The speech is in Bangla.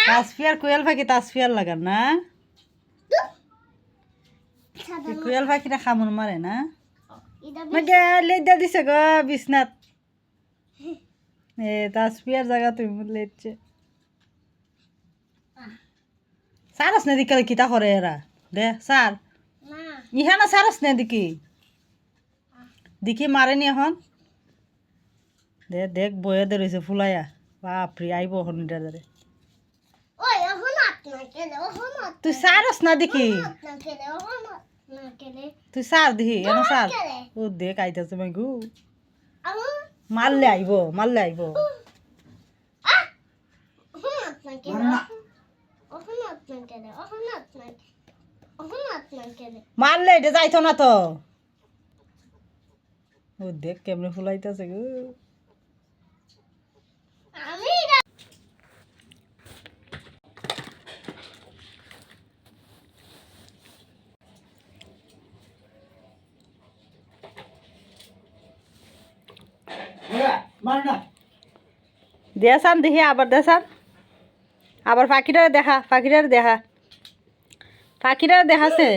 তাসফিয়ার কোয়েল পাখি তাসফিয়ার লাগান না কোয়েল পাখিটা খামুন মারে না লেদা দিছে গো বিছনাত তাসফিয়ার জায়গা তুমি লেটছে সারস না দিকে কিতা করে এরা দে সার ইহানা সারস না দেখি দেখি মারেনি এখন দে দেখ বয়ে দে রয়েছে ফুলাইয়া বাপরে আইব এখন দারে তুই সারস না দেখি তুই সার দেখি এনো সার ও দেখ আইতাছে মাইগু মারলে আইব মারলে এটা যাইতো না তো ও দেখ কেমনে ফুলাইতেছে গো দেখান দেখি আবার দেখান আবার পাখিটারে দেখা পাখিটারে দেখাছে